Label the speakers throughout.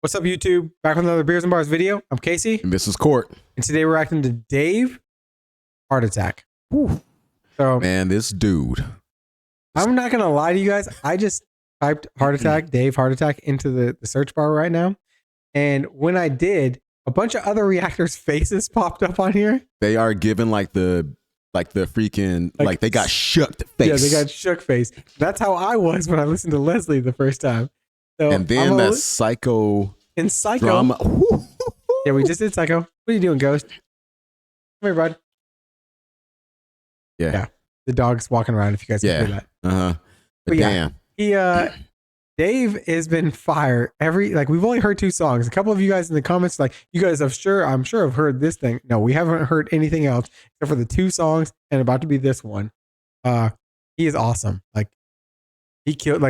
Speaker 1: What's up, YouTube? Back with another Beers and Bars video. I'm Casey.
Speaker 2: And this is Court.
Speaker 1: And today we're reacting to Dave Heart Attack. Whew. So,
Speaker 2: man, this dude.
Speaker 1: I'm not going to lie to you guys. I just typed Heart Attack, Dave Heart Attack into the search bar right now. And when I did, a bunch of other reactors' faces popped up on here.
Speaker 2: They are given like the freaking, like they got shook face.
Speaker 1: Yeah, they got shook face. That's how I was when I listened to Lesley the first time. So
Speaker 2: and then that Psycho drama.
Speaker 1: Yeah, we just did Psycho. What are you doing, Ghost? Come here, bud.
Speaker 2: Yeah.
Speaker 1: The dog's walking around, if you guys can hear that.
Speaker 2: But damn.
Speaker 1: Yeah, Dave has been fire. We've only heard 2 songs. A couple of you guys in the comments, you guys I'm sure have heard this thing. No, we haven't heard anything else except for the 2 songs and about to be this one. He is awesome. He killed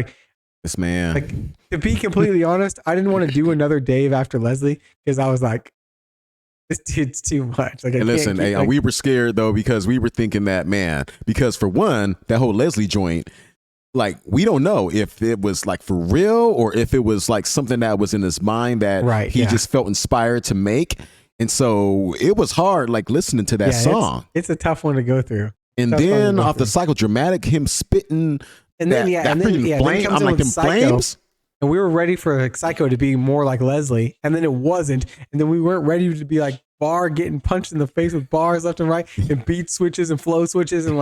Speaker 2: this man.
Speaker 1: To be completely honest, I didn't want to do another Dave after Lesley because I was like, this dude's too much.
Speaker 2: And listen, we were scared though because we were thinking that, man, because for one, that whole Lesley joint, we don't know if it was for real or if it was something that was in his mind that he just felt inspired to make. And so it was hard listening to that song.
Speaker 1: It's a tough one to go through.
Speaker 2: And then off the psychodramatic, him spitting.
Speaker 1: And then
Speaker 2: flame, I'm like them flames.
Speaker 1: And we were ready for Psycho to be more like Lesley, and then it wasn't. And then we weren't ready to be like Bar getting punched in the face with bars left and right, and beat switches and flow switches, and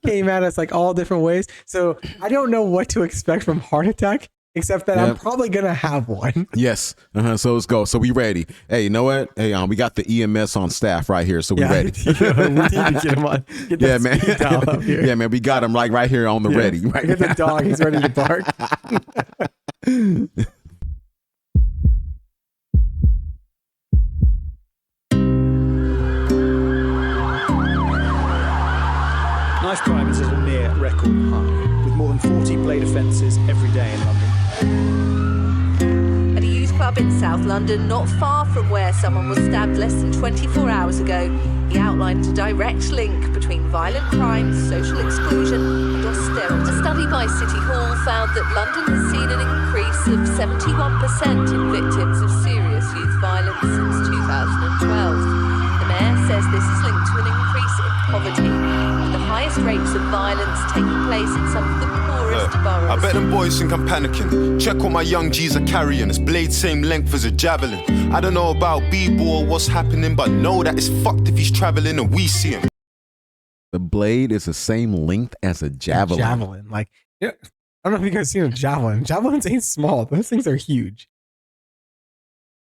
Speaker 1: came at us all different ways. So I don't know what to expect from Heart Attack, except that I'm probably gonna have one.
Speaker 2: Yes. So let's go. So we ready. Hey, you know what? Hey, we got the EMS on staff right here, so we ready.
Speaker 1: We need to get him on. Get that speed dial up here.
Speaker 2: Yeah, man. We got him right here on the ready. Right.
Speaker 1: Get the dog. He's ready to bark.
Speaker 3: Knife crime is at a near record high, with more than 40 blade offences every day in London.
Speaker 4: At a youth club in South London, not far from where someone was stabbed less than 24 hours ago, he outlined a direct link between violent crime, social exclusion and austerity. A study by City Hall found that London has seen an increase of 71% in victims of serious youth violence since 2012. The mayor says this is linked to an increase in poverty, with the highest rates of violence taking place in some of the poorest boroughs.
Speaker 5: I bet them boys think I'm panicking. Check what my young G's are carrying. It's blade same length as a javelin. I don't know about B-ball or what's happening, but know that it's fucked if he's traveling and we see him.
Speaker 2: The blade is the same length as a javelin.
Speaker 1: I don't know if you guys seen a javelin. Javelins ain't small. Those things are huge.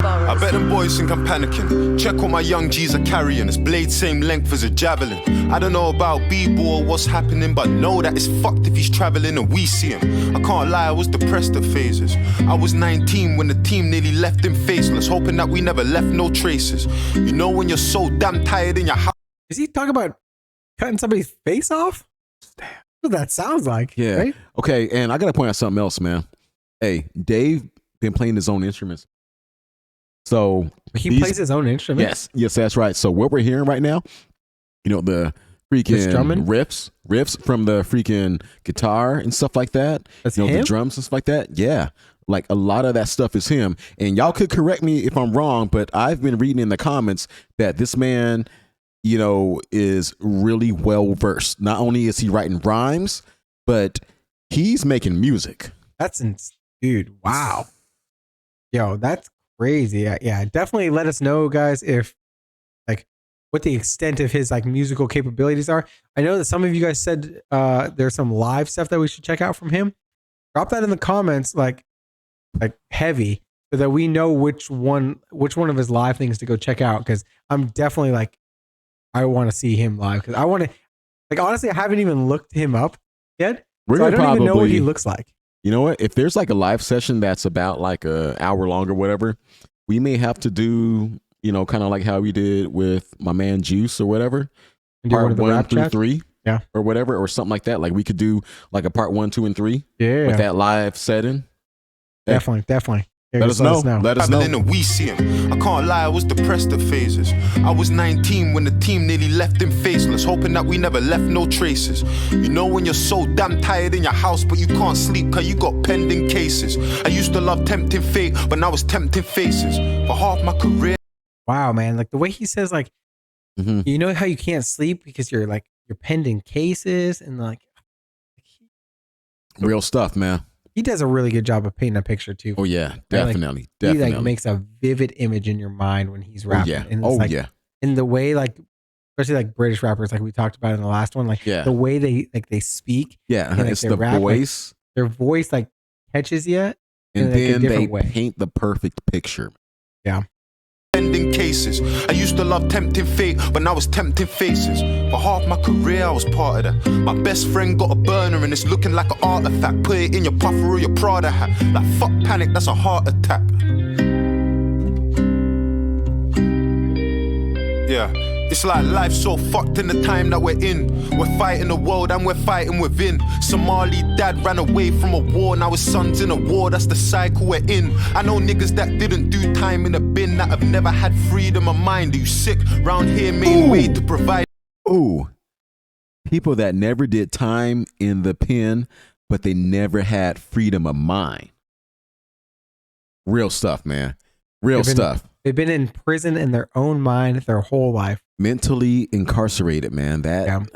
Speaker 5: I bet them boys think I'm panicking. Check what my young G's are carrying. It's blade same length as a javelin. I don't know about B-ball or what's happening, but know that it's fucked if he's traveling and we see him. I can't lie, I was depressed at phases. I was 19 when the team nearly left him faceless, hoping that we never left no traces. You know when you're so damn tired in your house.
Speaker 1: Is he talking about cutting somebody's face off? Damn. What that sounds like.
Speaker 2: Yeah.
Speaker 1: Right?
Speaker 2: Okay, and I gotta point out something else, man. Hey, Dave been playing his own instruments. So
Speaker 1: he plays his own instruments.
Speaker 2: Yes, that's right. So what we're hearing right now, the freaking riffs from the freaking guitar and stuff like that.
Speaker 1: That's him?
Speaker 2: The drums and stuff like that. Yeah, a lot of that stuff is him. And y'all could correct me if I'm wrong, but I've been reading in the comments that this man, is really well versed. Not only is he writing rhymes, but he's making music.
Speaker 1: Dude, wow. Yo, that's crazy. Yeah, definitely let us know, guys, if what the extent of his musical capabilities are. I know that some of you guys said there's some live stuff that we should check out from him. Drop that in the comments heavy, so that we know which one of his live things to go check out, because I'm definitely I want to see him live, because I want to honestly, I haven't even looked him up yet. So I don't even know what he looks like.
Speaker 2: You know what? If there's a live session that's about an hour long or whatever, we may have to do, kind of like how we did with my man Juice or whatever. Part 1 through 3.
Speaker 1: Yeah. Or
Speaker 2: whatever, or something like that. We could do a part 1, 2, and 3.
Speaker 1: Yeah.
Speaker 2: With that live setting.
Speaker 1: Definitely.
Speaker 2: Let us know. Let us know.
Speaker 5: And we see him. I can't lie, I was depressed at phases. I was 19 when the team nearly left him faceless, hoping that we never left no traces. You know when you're so damn tired in your house, but you can't sleep cause you got pending cases. I used to love tempting fate, but now it's tempting faces. For half my career.
Speaker 1: Wow, man. Like the way he says, like, you know how you can't sleep because you're pending cases and like
Speaker 2: real stuff, man.
Speaker 1: He does a really good job of painting a picture too.
Speaker 2: Oh yeah, definitely, definitely.
Speaker 1: He like makes a vivid image in your mind when he's rapping.
Speaker 2: Oh yeah,
Speaker 1: and it's in the way like, especially like British rappers, like we talked about in the last one, like the way they speak.
Speaker 2: Yeah,
Speaker 1: and, like,
Speaker 2: it's the
Speaker 1: rap,
Speaker 2: voice.
Speaker 1: Like, their voice like catches you,
Speaker 2: and
Speaker 1: in,
Speaker 2: then
Speaker 1: like,
Speaker 2: they paint the perfect picture.
Speaker 1: Yeah.
Speaker 5: Pending cases. I used to love tempting fate, but now it's tempting faces. For half my career, I was part of that. My best friend got a burner and it's looking like an artifact. Put it in your puffer or your Prada hat. Like fuck panic, that's a heart attack. Yeah. It's like life's so fucked in the time that we're in. We're fighting the world and we're fighting within. Somali dad ran away from a war, now his son's in a war, that's the cycle we're in. I know niggas that didn't do time in the bin, that have never had freedom of mind. Are you sick? Round here, main way to provide.
Speaker 2: Ooh. People that never did time in the pen, but they never had freedom of mind. Real stuff, man. Real stuff.
Speaker 1: They've been in prison in their own mind their whole life.
Speaker 2: Mentally incarcerated, man. That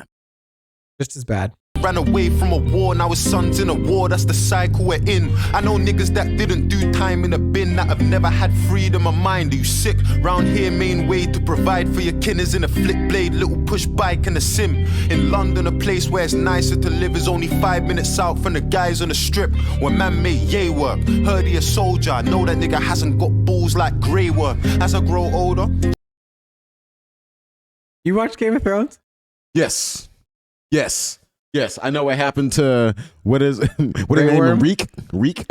Speaker 1: just as bad.
Speaker 5: Ran away from a war, now his son's in a war, that's the cycle we're in. I know niggas that didn't do time in a bin, that have never had freedom of mind. Are you sick? Round here, main way to provide for your kin is in a flick blade, little push bike and a sim. In London, a place where it's nicer to live is only 5 minutes out from the guys on the strip, where man made yay work. Heard he a soldier, I know that nigga hasn't got balls like grey work. As I grow older.
Speaker 1: You watch Game of Thrones?
Speaker 2: Yes. Yes. Yes, I know what happened to what is what are they naming Reek? Reek?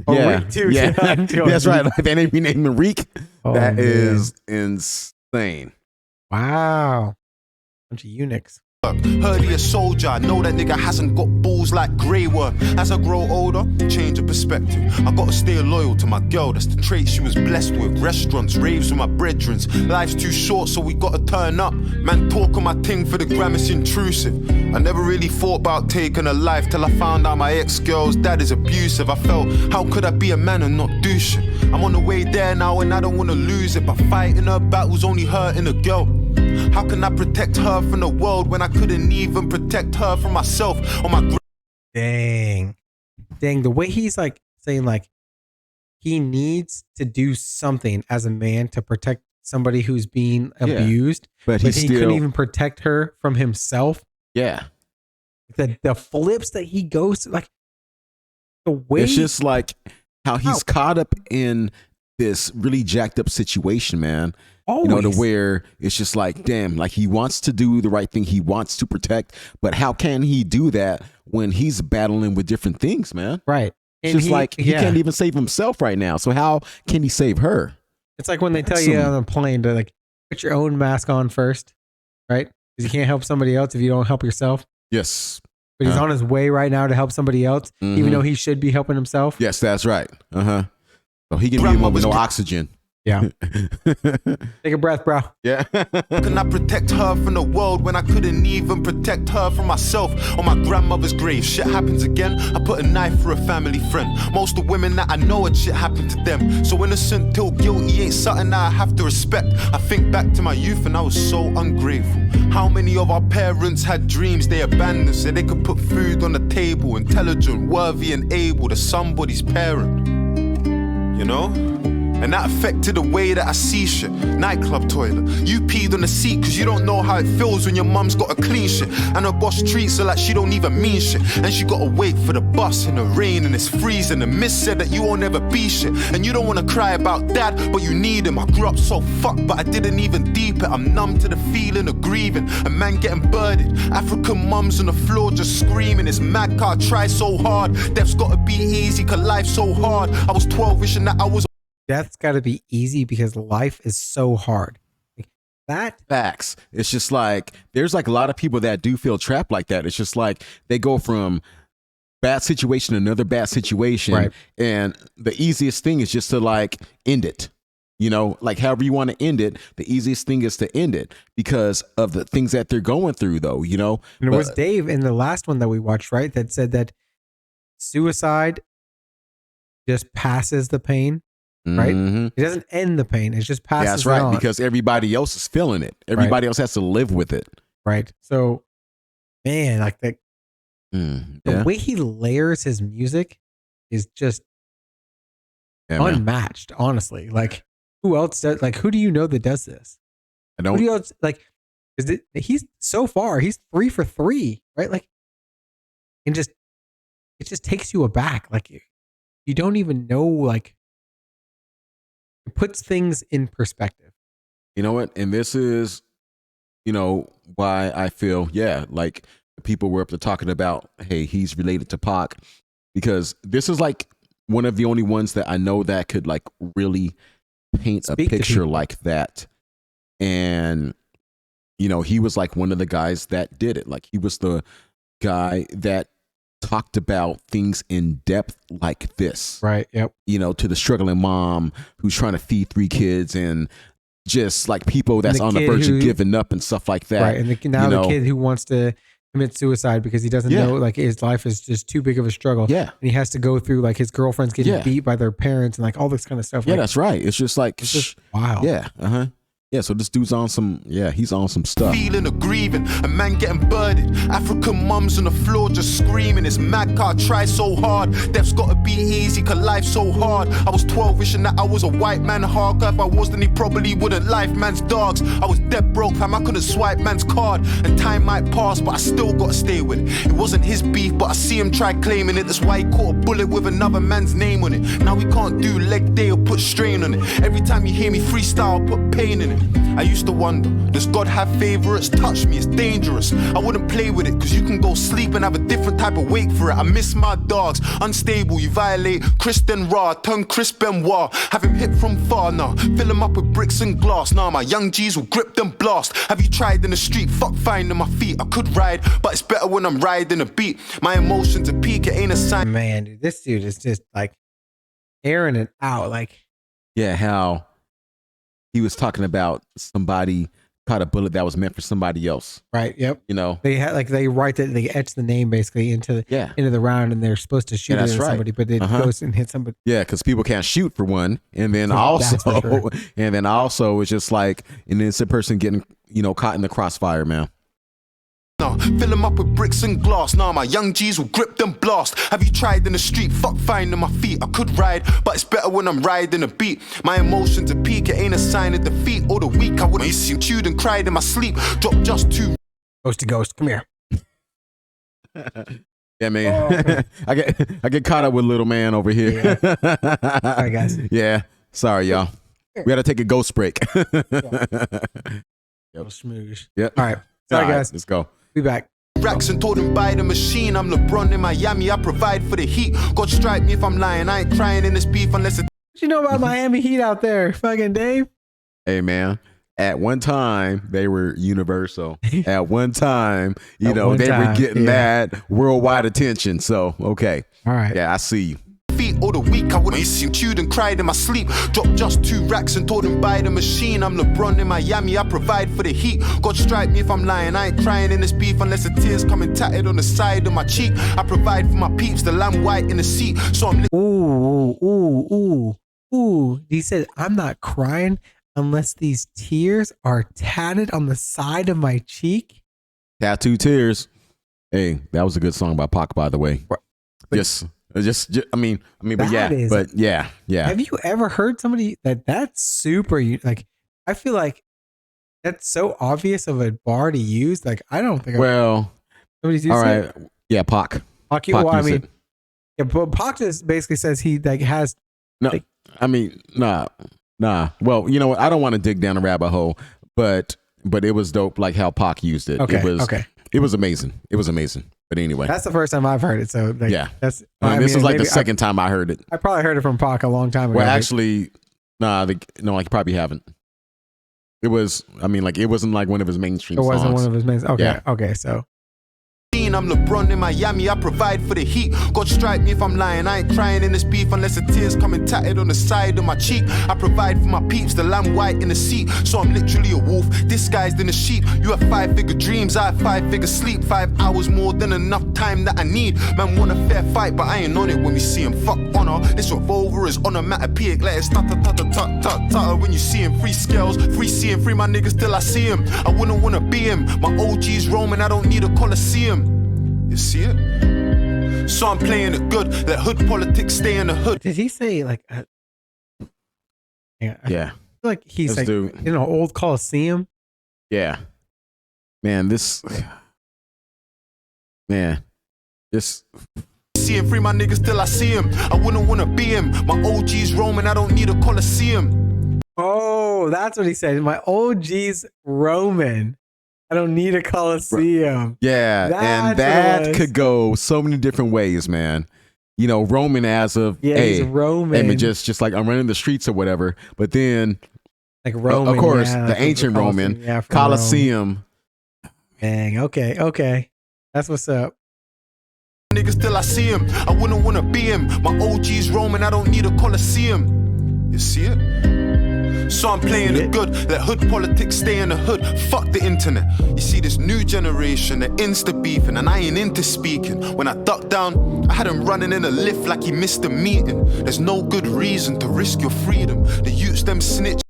Speaker 1: Oh, Reek too.
Speaker 2: Yeah. That's right. Like they name him Reek.
Speaker 1: Oh,
Speaker 2: that
Speaker 1: man.
Speaker 2: is insane.
Speaker 1: Wow. Bunch of eunuchs.
Speaker 5: Heard he a soldier, I know that nigga hasn't got balls like grey work. As I grow older, change of perspective. I gotta stay loyal to my girl, that's the trait she was blessed with. Restaurants, raves with my brethrens. Life's too short, so we gotta turn up. Man, talk on my ting for the gram, it's intrusive. I never really thought about taking a life till I found out my ex-girl's dad is abusive. I felt, how could I be a man and not do shit? I'm on the way there now and I don't wanna lose it, but fighting her battles only hurting a girl. How can I protect her from the world when I couldn't even protect her from myself? On my
Speaker 1: Dang, the way he's like saying like he needs to do something as a man to protect somebody who's being abused,
Speaker 2: but he
Speaker 1: couldn't even protect her from himself.
Speaker 2: Yeah,
Speaker 1: the flips that he goes to, like the way
Speaker 2: it's just like how he's caught up in this really jacked up situation, man.
Speaker 1: Always.
Speaker 2: You know, to where it's just like, damn, like he wants to do the right thing. He wants to protect, but how can he do that when he's battling with different things, man?
Speaker 1: Right.
Speaker 2: It's just like he can't even save himself right now. So how can he save her?
Speaker 1: It's like when they tell you on a plane to like put your own mask on first, right? Because you can't help somebody else if you don't help yourself.
Speaker 2: Yes.
Speaker 1: But he's on his way right now to help somebody else, even though he should be helping himself.
Speaker 2: Yes, that's right. So he can be with no oxygen.
Speaker 1: Yeah. Take a breath, bro.
Speaker 2: Yeah.
Speaker 5: Can I protect her from the world when I couldn't even protect her from myself? On my grandmother's grave, shit happens again. I put a knife for a family friend. Most of the women that I know had shit happened to them. So innocent till guilty ain't something that I have to respect. I think back to my youth and I was so ungrateful. How many of our parents had dreams they abandoned so they could put food on the table? Intelligent, worthy and able to somebody's parent. You know? And that affected the way that I see shit. Nightclub toilet. You peed on the seat cause you don't know how it feels when your mum's got a clean shit. And her boss treats her like she don't even mean shit. And she gotta wait for the bus in the rain and it's freezing. The miss said that you won't ever be shit. And you don't wanna cry about dad, but you need him. I grew up so fucked, but I didn't even deep it. I'm numb to the feeling of grieving. A man getting birded. African mums on the floor just screaming. It's mad car, try so hard. Death's gotta be easy cause life's so hard. I was 12 wishing that I was
Speaker 1: Death's got to be easy because life is so hard. Like that
Speaker 2: facts. It's just like there's like a lot of people that do feel trapped like that. It's just like they go from bad situation, another bad situation.
Speaker 1: Right.
Speaker 2: And the easiest thing is just to like end it. You know, like however you want to end it, the easiest thing is to end it because of the things that they're going through, though, you know.
Speaker 1: And it was Dave in the last one that we watched, right? That said that suicide just passes the pain, right?
Speaker 2: Mm-hmm.
Speaker 1: It doesn't end the pain. It just passes.
Speaker 2: That's right,
Speaker 1: it on.
Speaker 2: because everybody else is feeling it. Everybody else has to live with it.
Speaker 1: Right. So, man, like the
Speaker 2: Yeah.
Speaker 1: way he layers his music is just
Speaker 2: Yeah, man.
Speaker 1: unmatched, honestly. Like, who else does, like, who do you know that does this?
Speaker 2: I
Speaker 1: Who do you
Speaker 2: don't.
Speaker 1: else, like, is it, he's so far, he's 3 for 3, right? Like, and just, it just takes you aback. Like, you don't even know, like, it puts things in perspective.
Speaker 2: You know what? And this is, you know, why I feel, yeah, like people were up to talking about, hey, he's related to Pac, because this is like one of the only ones that I know that could like really paint
Speaker 1: Speak
Speaker 2: a
Speaker 1: to
Speaker 2: picture
Speaker 1: people.
Speaker 2: like that. And, you know, he was like one of the guys that did it. Like he was the guy that talked about things in depth like this.
Speaker 1: Right. Yep.
Speaker 2: You know, to the struggling mom who's trying to feed 3 kids and just like people that's
Speaker 1: the
Speaker 2: on the
Speaker 1: kid
Speaker 2: verge
Speaker 1: who-
Speaker 2: of giving up and stuff like that.
Speaker 1: Right. And now
Speaker 2: you
Speaker 1: the
Speaker 2: know.
Speaker 1: kid who wants to commit suicide because he doesn't
Speaker 2: Yeah.
Speaker 1: know, like, his life is just too big of a struggle.
Speaker 2: Yeah.
Speaker 1: And he has to go through, like, his girlfriend's getting
Speaker 2: Yeah.
Speaker 1: beat by their parents and like all this kind of stuff.
Speaker 2: Yeah,
Speaker 1: Like,
Speaker 2: that's right. It's just like,
Speaker 1: it's just wow.
Speaker 2: yeah. Uh-huh. Yeah, so this dude's on some, he's on some stuff.
Speaker 5: Feeling of grieving, a man getting birded. African mums on the floor just screaming. It's mad car, try so hard. Death's gotta be easy, cause life's so hard. I was 12ish and that I was a white man hard. If I was, then he probably wouldn't life man's dogs. I was dead broke, fam, I couldn't swipe man's card. And time might pass, but I still gotta stay with it. It wasn't his beef, but I see him try claiming it. That's why he caught a bullet with another man's name on it. Now we can't do leg day or put strain on it. Every time you hear me freestyle, I put pain in it. I used to wonder, does God have favorites? Touch me, it's dangerous. I wouldn't play with it, cause you can go sleep and have a different type of wake for it. I miss my dogs, unstable, you violate Kristen Ra, turn Chris Benoit. Have him hit from far now, fill him up with bricks and glass. Now my young G's will grip them blast. Have you tried in the street? Fuck finding my feet. I could ride, but it's better when I'm riding a beat. My emotions are peak, it ain't a sign.
Speaker 1: Man, dude, this dude is just like airing it out. Like,
Speaker 2: Yeah, how he was talking about somebody caught a bullet that was meant for somebody else,
Speaker 1: right. Yep.
Speaker 2: you know?
Speaker 1: They had, like, they write that, they etch the name basically into
Speaker 2: Yeah.
Speaker 1: the round, and they're supposed to shoot
Speaker 2: Yeah,
Speaker 1: it
Speaker 2: that's
Speaker 1: at
Speaker 2: right.
Speaker 1: somebody, but it
Speaker 2: Uh-huh.
Speaker 1: goes and hits somebody.
Speaker 2: Yeah, because people can't shoot for one. And then
Speaker 1: That's for
Speaker 2: also,
Speaker 1: sure.
Speaker 2: and then also it's just like an innocent person getting, you know, caught in the crossfire, man.
Speaker 5: Now, fill them up with bricks and glass. Now my young G's will grip them blast. Have you tried in the street? Fuck finding my feet. I could ride, but it's better when I'm riding a beat. My emotions are peak, it ain't a sign of defeat or the weak. I wouldn't see chewed and cried in my sleep. Drop just 2
Speaker 1: Ghost to ghost, come here.
Speaker 2: Yeah, man. I get caught up with little man over here.
Speaker 1: All right, guys.
Speaker 2: Yeah. Sorry, y'all. We got to take a ghost break.
Speaker 1: Little smoosh.
Speaker 2: Yep.
Speaker 1: All right. Sorry,
Speaker 2: All right,
Speaker 1: guys.
Speaker 2: let's go.
Speaker 1: Be back.
Speaker 5: racks and told him buy the machine. I'm LeBron in Miami, I provide for the heat. God strike me if I'm lying, I ain't crying in this beef unless it's
Speaker 1: What you know about Miami Heat out there, fucking Dave?
Speaker 2: Hey, man. At one time, they were universal. At one time, you
Speaker 1: At
Speaker 2: know,
Speaker 1: one
Speaker 2: they were
Speaker 1: time,
Speaker 2: getting
Speaker 1: yeah.
Speaker 2: that worldwide attention. So, okay.
Speaker 1: All right.
Speaker 2: Yeah, I see you.
Speaker 5: feet or the week. I wouldn't see chewed and cried in my sleep. Dropped just 2 racks and told him buy the machine. I'm LeBron in Miami, I provide for the heat. God strike me if I'm lying, I ain't crying in this beef unless the tears coming tatted on the side of my cheek. I provide for my peeps, the lamb white in the seat. So I'm
Speaker 1: Ooh. He said, I'm not crying unless these tears are tatted on the side of my cheek.
Speaker 2: Tattoo Tears. Hey, that was a good song by Pac, by the way.
Speaker 1: But-
Speaker 2: Just I mean, but
Speaker 1: That
Speaker 2: yeah,
Speaker 1: is-
Speaker 2: but yeah.
Speaker 1: Have you ever heard somebody that's super, like, I feel like that's so obvious of a bar to use. Like, I don't think
Speaker 2: Well,
Speaker 1: somebody's used
Speaker 2: all
Speaker 1: it.
Speaker 2: right. Yeah, Pac.
Speaker 1: Pac,
Speaker 2: Pac
Speaker 1: well, I
Speaker 2: used
Speaker 1: mean,
Speaker 2: it.
Speaker 1: yeah, but Pac just basically says he like has.
Speaker 2: No,
Speaker 1: like-
Speaker 2: I mean, nah. Well, you know what? I don't want to dig down a rabbit hole, but it was dope, like how Pac used it.
Speaker 1: Okay,
Speaker 2: It was
Speaker 1: okay.
Speaker 2: It was amazing. It was amazing. But anyway,
Speaker 1: That's the first time I've heard it. So like,
Speaker 2: yeah.
Speaker 1: that's.
Speaker 2: This
Speaker 1: mean,
Speaker 2: is like the
Speaker 1: maybe
Speaker 2: second time I heard it.
Speaker 1: I probably heard it from Pac a long time ago.
Speaker 2: Well, actually, no, I probably haven't. It was, I mean, like it wasn't like one of his mainstream
Speaker 1: it wasn't
Speaker 2: songs.
Speaker 1: one of his main. Okay,
Speaker 2: Yeah.
Speaker 1: okay, so.
Speaker 5: mean? I'm LeBron in Miami, I provide for the heat. God strike me if I'm lying, I ain't crying in this beef unless the tears coming tatted on the side of my cheek. I provide for my peeps, the lamb white in the seat. So I'm literally a wolf, disguised in a sheep. You have 5-figure dreams, I have 5-figure sleep. 5 hours more than enough time that I need. Man want a fair fight, but I ain't on it when we see him. Fuck honor, this revolver is onomatopoeic. Let it stutter when you see him. Free scales, free seeing, free my niggas till I see him. I wouldn't wanna be him. My OG's roaming, I don't need a Coliseum. You see it? So I'm playing it good. Let hood politics stay in the hood.
Speaker 1: Did he say like? Yeah. I
Speaker 2: Yeah.
Speaker 1: feel like he's
Speaker 2: Let's
Speaker 1: like
Speaker 2: do it.
Speaker 1: in an old Coliseum.
Speaker 2: Yeah. Man, this
Speaker 5: Seeing free my niggas till I see him. I wouldn't wanna be him. My OG's roaming, I don't need a Coliseum.
Speaker 1: Oh, that's what he said. My OG's Roman. I don't need a Coliseum.
Speaker 2: yeah, and
Speaker 1: That's what it
Speaker 2: that
Speaker 1: was.
Speaker 2: could go so many different ways, man. You know, Roman as of
Speaker 1: Yeah, he's Roman.
Speaker 2: I mean, just like I'm running the streets or whatever. But then,
Speaker 1: Like Roman.
Speaker 2: of course,
Speaker 1: yeah,
Speaker 2: the
Speaker 1: like
Speaker 2: ancient
Speaker 1: Coliseum,
Speaker 2: Roman
Speaker 1: yeah, from
Speaker 2: Colosseum.
Speaker 1: Rome. Dang. Okay. That's what's up.
Speaker 5: Niggas till I see him. I wouldn't wanna be him. My OG's roaming, I don't need a Coliseum. You see it? So I'm playing it good. Let hood politics stay in the hood. Fuck the internet. You see this new generation, they're insta beefing, and I ain't into speaking. When I ducked down, I had him running in a lift like he missed a meeting. There's no good reason to risk your freedom. The youths them snitch.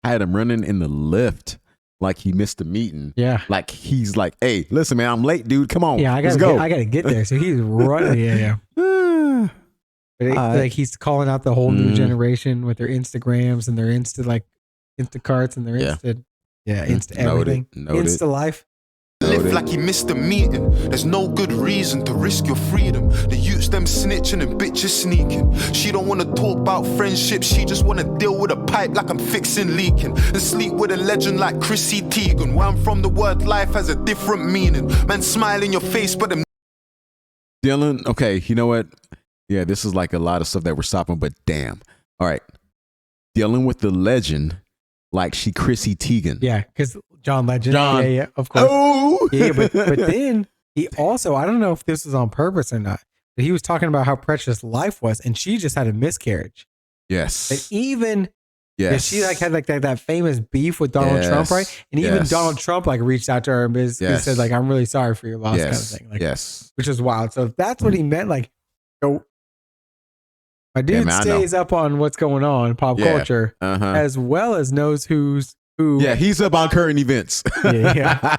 Speaker 2: I had him running in the lift like he missed a meeting.
Speaker 1: Yeah.
Speaker 2: Like he's like, hey, listen, man, I'm late, dude. Come on.
Speaker 1: Yeah,
Speaker 2: let's go.
Speaker 1: I gotta get there. So he's running. Yeah. But like he's calling out the whole new generation with their Instagrams and their Instacarts and their Insta everything.
Speaker 2: Noted.
Speaker 1: Insta life.
Speaker 5: Live like he missed a meeting. There's no good reason to risk your freedom. The youths them snitching and bitches sneaking. She don't wanna talk about friendship, she just wanna deal with a pipe like I'm fixing leaking. And sleep with a legend like Chrissy Teigen. Where I'm from, the word life has a different meaning. Man, smile in your face, but them
Speaker 2: Dylan, okay, you know what? Yeah, this is like a lot of stuff that we're stopping, but damn. All right. Dealing with the legend like she Chrissy Teigen.
Speaker 1: Yeah, because John Legend.
Speaker 2: John.
Speaker 1: Yeah, of course.
Speaker 2: Oh!
Speaker 1: Yeah, but then he also, I don't know if this was on purpose or not, but he was talking about how precious life was, and she just had a miscarriage.
Speaker 2: Yes.
Speaker 1: But even
Speaker 2: Yes.
Speaker 1: she like had like that famous beef with Donald Trump, right? And even Donald Trump like reached out to her and he said like, "I'm really sorry for your loss," kind of thing. Like, which is wild. So if that's what he meant, like, so my dude
Speaker 2: man,
Speaker 1: stays up on what's going on in pop culture, as well as knows who.
Speaker 2: Yeah, he's up on current events.
Speaker 1: Yeah.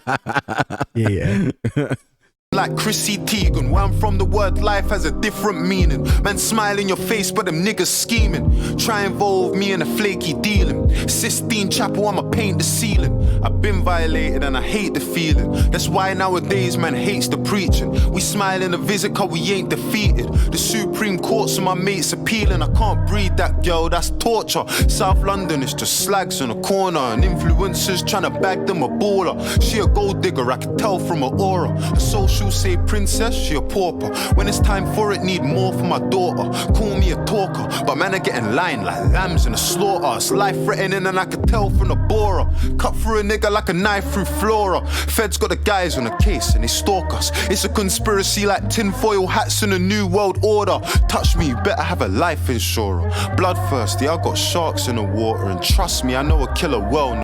Speaker 5: like Chrissy Teigen. Where I'm from, the word life has a different meaning. Man, smile in your face, but them niggas scheming. Try involve me in a flaky dealing. Sistine Chapel, I'ma paint the ceiling. I've been violated and I hate the feeling. That's why nowadays man hates the preaching. We smile in the visit cause we ain't defeated. The Supreme Court, so my mates appealing. I can't breathe that girl, that's torture. South London is just slags on a corner, and influencers trying to bag them a baller. She a gold digger, I can tell from her aura. Her social say princess, she a pauper. When it's time for it, need more for my daughter. Call me a talker, but man are getting lined like lambs in a slaughter. It's life threatening and I can tell from the borer. Cut through a nigga like a knife through flora. Feds got the guys on a case and they stalk us. It's a conspiracy like tinfoil hats in a new world order. Touch me, you better have a life insurer. Bloodthirsty, I got sharks in the water, and trust me, I know a killer well.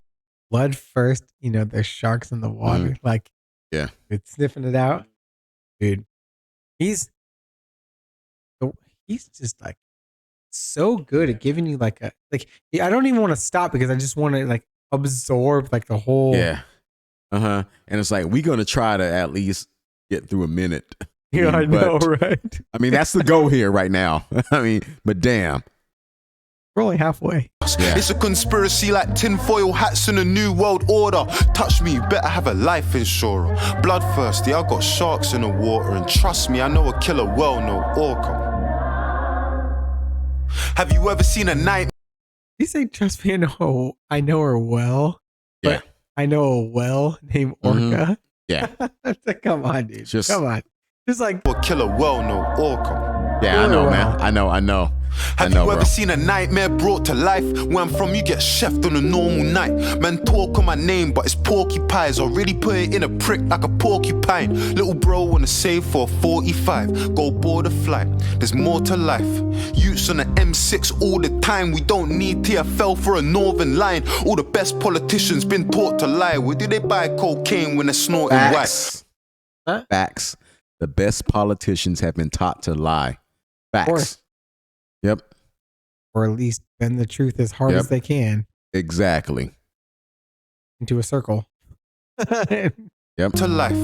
Speaker 1: Blood first, you know, there's sharks in the water. Like,
Speaker 2: yeah,
Speaker 1: it's sniffing it out. Dude, he's just like so good at giving you like I don't even want to stop because I just want to like absorb like the whole.
Speaker 2: Yeah. And it's like, we're going to try to at least get through a minute.
Speaker 1: I know, right?
Speaker 2: I mean, that's the goal here right now. I mean, but damn.
Speaker 1: We're only halfway.
Speaker 2: Yeah.
Speaker 5: It's a conspiracy like tinfoil hats in a new world order. Touch me, you better have a life insurer. Bloodthirsty, I got sharks in the water, and trust me, I know a killer well, no orca. Have you ever seen a night?
Speaker 1: You say, trust me, I know her well.
Speaker 2: Yeah.
Speaker 1: I know a well named Orca.
Speaker 2: Yeah.
Speaker 1: Come on, dude. Come on. Just like
Speaker 5: a killer well, no orca.
Speaker 2: Yeah, I know, man. I know.
Speaker 5: Have
Speaker 2: know,
Speaker 5: you ever
Speaker 2: bro.
Speaker 5: seen a nightmare brought to life? Where I'm from, you get chefed on a normal night. Man talk on my name, but it's porcupines. I really put it in a prick like a porcupine. Little bro wanna save for a 45. Go board a flight, there's more to life. Youths on the M6 all the time. We don't need TFL for a northern line. All the best politicians been taught to lie. Where do they buy cocaine when they're snorting white?
Speaker 2: Facts. Facts. The best politicians have been taught to lie. Facts. Yep.
Speaker 1: Or at least bend the truth as hard as they can
Speaker 2: Exactly.
Speaker 1: into a circle.
Speaker 2: Yep.
Speaker 5: To life.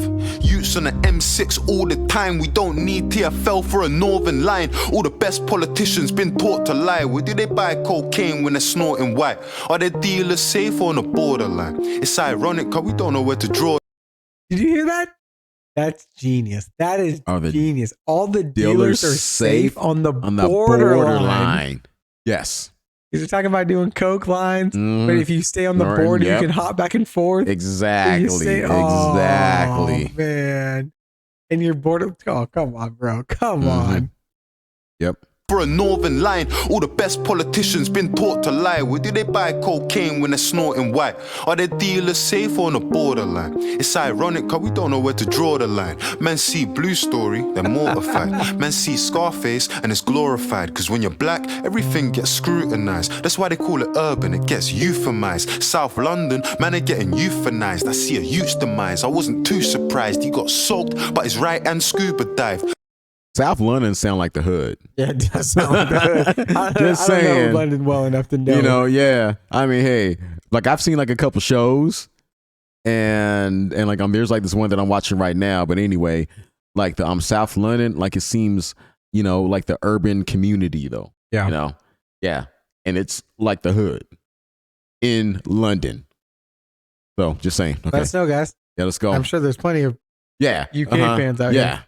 Speaker 5: Youths on the M6 all the time. We don't need TFL for a northern line. All the best politicians been taught to lie. Where do they buy cocaine when they're snorting white? Are their dealers safe or on the borderline? It's ironic cause we don't know where to draw.
Speaker 1: Did you hear that? That's genius. That is genius. All the dealers are safe on the borderline.
Speaker 2: Yes.
Speaker 1: Because you're talking about doing coke lines, but if you stay on the border, you can hop back and forth.
Speaker 2: Exactly. Exactly.
Speaker 1: Oh, man. And your border. Oh, come on, bro. Come on.
Speaker 2: Yep.
Speaker 5: For a northern line, all the best politicians been taught to lie. Where do they buy cocaine when they're snorting white? Are their dealers safe or on the borderline? It's ironic cause we don't know where to draw the line. Men see Blue Story, they're mortified. Men see Scarface and it's glorified. Cause when you're black, everything gets scrutinized. That's why they call it urban, it gets euphemized. South London, man, they're getting euthanized. I see a youth's demise, I wasn't too surprised. He got soaked, but his right hand scuba dive.
Speaker 2: South London sound like the hood.
Speaker 1: Yeah, it does sound like the hood. I don't know London well enough to know.
Speaker 2: You know, yeah. I mean, hey, like I've seen like a couple shows and like there's like this one that I'm watching right now. But anyway, like the South London, like it seems, you know, like the urban community though.
Speaker 1: Yeah.
Speaker 2: You know? Yeah. And it's like the hood in London. So just saying. Okay.
Speaker 1: Let us know, guys.
Speaker 2: Yeah, let's go.
Speaker 1: I'm sure there's plenty of UK fans out here.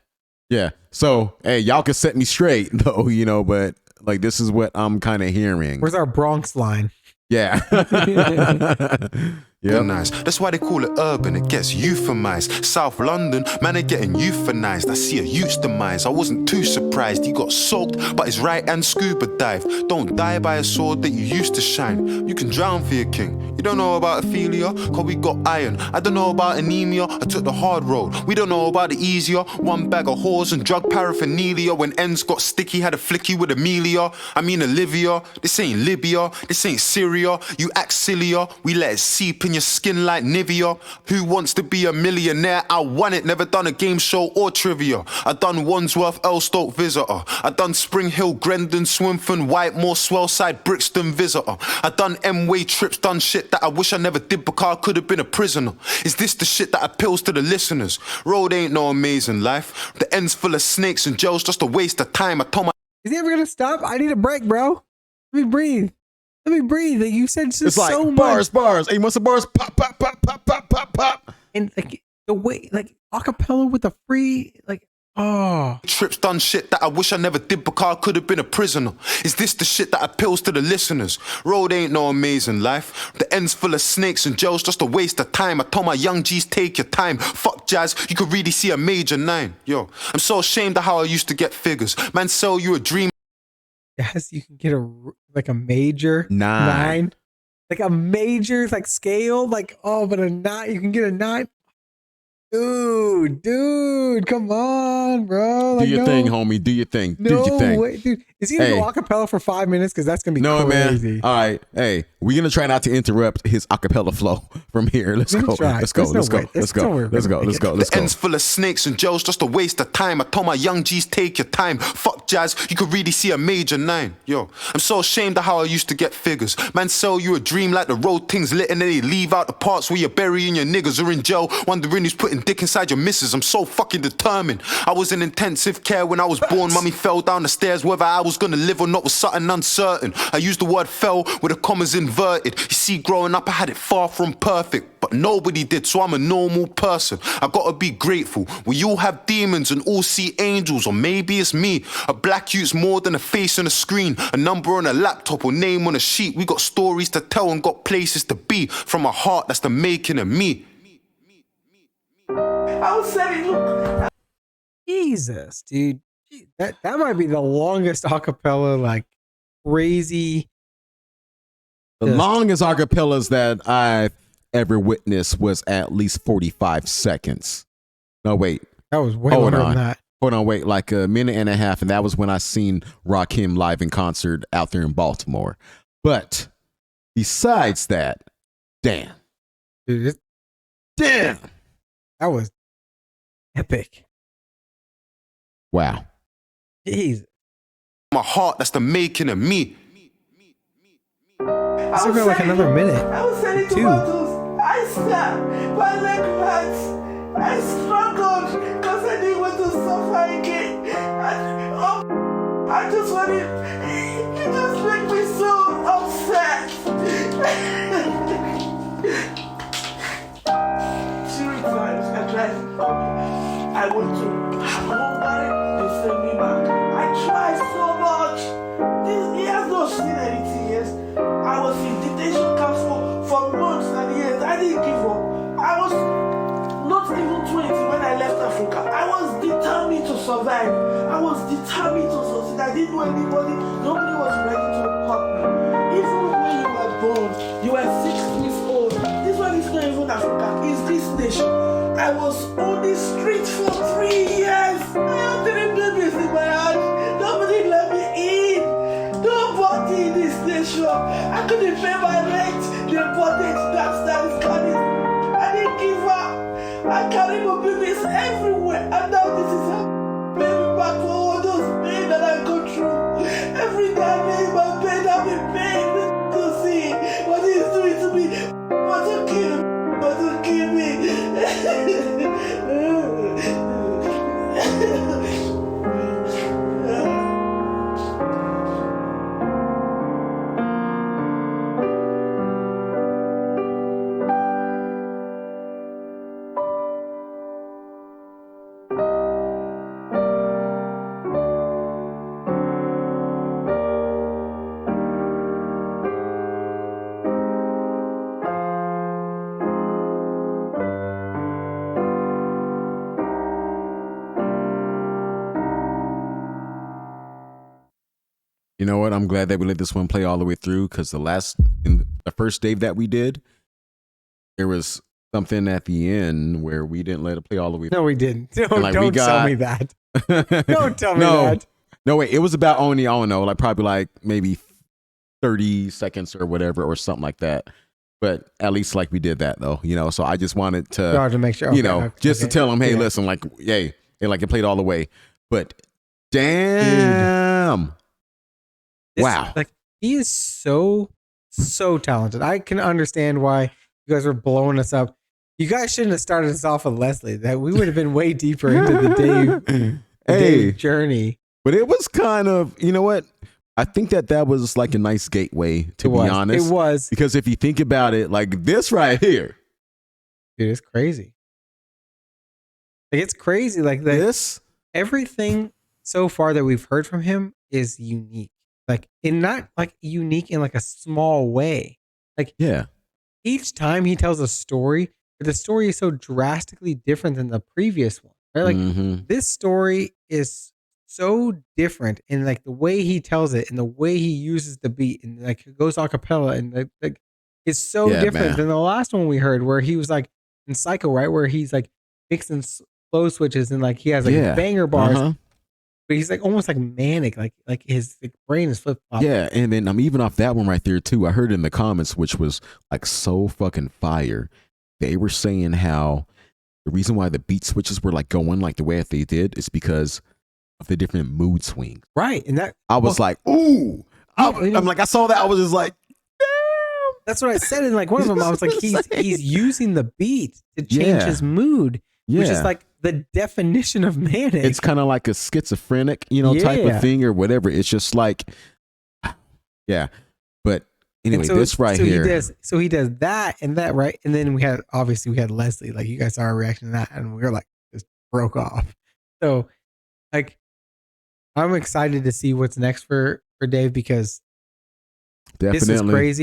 Speaker 2: Yeah. So, hey, y'all can set me straight though, you know, but like this is what I'm kind of hearing.
Speaker 1: Where's our Bronx line?
Speaker 2: Yeah.
Speaker 5: Yeah, nice. That's why they call it urban, it gets euphemized. South London, man, they're getting euthanized. I see a youth's demise, I wasn't too surprised. He got soaked, but his right hand scuba dive. Don't die by a sword that you used to shine. You can drown for your king. You don't know about Ophelia, cause we got iron. I don't know about anemia, I took the hard road. We don't know about the easier. One bag of whores and drug paraphernalia. When ends got sticky, had a flicky with Amelia. I mean Olivia, this ain't Libya, this ain't Syria. You act sillier, we let it seep in your skin like Nivea. Who wants to be a millionaire? I won it, never done a game show or trivia. I done Wandsworth, Elstoke Visitor. I done Spring Hill, Grendon, Swinfen, Whitemore, Swellside, Brixton Visitor. I done M-Way trips, done shit that I wish I never did because I could have been a prisoner. Is this the shit that appeals to the listeners? Road ain't no amazing life. The end's full of snakes and jails, just a waste of time. I told my...
Speaker 1: Is he ever gonna stop? I need a break, bro. Let me breathe. Let me breathe. Like you said,
Speaker 2: it's like
Speaker 1: so
Speaker 2: bars,
Speaker 1: much.
Speaker 2: bars. Hey, you want some bars? Pop, pop, pop, pop, pop, pop, pop.
Speaker 1: And like the way, like acapella with the free, like, oh.
Speaker 5: Trips done shit that I wish I never did because I could have been a prisoner. Is this the shit that appeals to the listeners? Road ain't no amazing life. The end's full of snakes and jails, just a waste of time. I told my young G's, take your time. Fuck jazz, you could really see a major 9. Yo, I'm so ashamed of how I used to get figures. Man, sell you a dream.
Speaker 1: Yes, you can get a major 9. Like a major like scale, like but a 9, you can get a 9. Dude, come on, bro. Like,
Speaker 2: do your thing, homie. Do your thing. Do your thing.
Speaker 1: Wait, dude. Is he gonna go acapella for 5 minutes? Because that's gonna be crazy.
Speaker 2: Man. All right. Hey, we're gonna try not to interrupt his acapella flow from here. Let's go. Let's go.
Speaker 5: The end's full of snakes and jails, just a waste of time. I told my young G's, take your time. Fuck jazz, you could really see a major 9. Yo, I'm so ashamed of how I used to get figures. Man, sell you a dream like the road things lit and then they leave out the parts where you're burying your niggas or in jail, wondering who's putting dick inside your missus. I'm so fucking determined. I was in intensive care when I was born. Mummy fell down the stairs, whether I was gonna live or not was something uncertain. I used the word fell with the commas inverted. You see, growing up I had it far from perfect, but nobody did, so I'm a normal person. I gotta be grateful. We all have demons and all see angels, or maybe it's me. A black youth's more than a face on a screen, a number on a laptop or name on a sheet. We got stories to tell and got places to be. From a heart, that's the making of me.
Speaker 1: Jesus, dude. That might be the longest acapella like crazy.
Speaker 2: The longest acapellas that I've ever witnessed was at least 45 seconds. No, wait.
Speaker 1: That was way longer than that.
Speaker 2: Hold on, wait. Like a minute and a half. And that was when I seen Rakim live in concert out there in Baltimore. But besides that, damn.
Speaker 1: Dude,
Speaker 2: Damn.
Speaker 1: that was epic.
Speaker 2: Wow.
Speaker 1: Jeez.
Speaker 5: My heart, that's the making of me.
Speaker 1: It's got like another minute.
Speaker 6: I was selling
Speaker 1: Two.
Speaker 6: tomatoes. I snapped. My leg hurts. I struggled because I didn't want to suffer again. I just wanted. You just make me so upset. 3 times I tried. I went to Hungary. They sent me back. I tried so much. He has not seen anything yet. I was in detention camp for months and years. I didn't give up. I was not even 20 when I left Africa. I was determined to survive. I was determined to succeed. I didn't know anybody. Nobody was ready to help me. Even when you were born, you were 6 weeks old. This one is not even Africa. It's this nation. I was on the street for 3 years. I had 3 babies in my house. Nobody let me in. Nobody in this nation. I couldn't pay my rent. They bought it. That's coming. I didn't give up. I carried my babies everywhere. And now this is how baby back for all those pain that I go through. Every day I lay in my bed, I'm in pain to see what he's doing to me. Want to kill me. Want to kill me.
Speaker 2: You know what? I'm glad that we let this one play all the way through because the first Dave that we did, there was something at the end where we didn't let it play all the way through.
Speaker 1: No, we didn't. No,
Speaker 2: like,
Speaker 1: don't tell me that. Don't tell me that.
Speaker 2: No, wait. It was about only, I don't know, like probably like maybe 30 seconds or whatever or something like that. But at least like we did that though, you know. So I just wanted to
Speaker 1: make sure,
Speaker 2: to tell them, hey, listen, like, yay, and like it played all the way. But damn. Wow.
Speaker 1: Like he is so talented. I can understand why you guys were blowing us up. You guys shouldn't have started us off with Lesley. That we would have been way deeper into the Dave journey.
Speaker 2: But it was kind of, you know what? I think that was like a nice gateway, to be honest.
Speaker 1: It was.
Speaker 2: Because if you think about it, like this right here.
Speaker 1: Dude, it's crazy. Like it's crazy. Like
Speaker 2: this.
Speaker 1: Everything so far that we've heard from him is unique. Like in not like unique in like a small way. Like each time he tells a story, but the story is so drastically different than the previous one. Right? Like this story is so different in like the way he tells it and the way he uses the beat and like it goes a cappella and like it's so different than the last one we heard where he was like in Psycho, right? Where he's like mixing slow switches and like he has like banger bars. But he's like almost like manic, like his brain is flip flopping.
Speaker 2: Yeah, and then I'm even off that one right there too. I heard in the comments, which was like so fucking fire. They were saying how the reason why the beat switches were like going like the way that they did is because of the different mood swings.
Speaker 1: Right, and that
Speaker 2: I was like, ooh. I'm like, I saw that. I was just like, damn.
Speaker 1: That's what I said in like one of them. I was like, he's using the beat to change his mood, which is like the definition of manic.
Speaker 2: It's kind of like a schizophrenic, type of thing or whatever. It's just like, yeah. But anyway, this right here.
Speaker 1: He does that and that, right? And then we had Lesley. Like you guys saw our reaction to that, and we were like, just broke off. So, like, I'm excited to see what's next for Dave because this is crazy.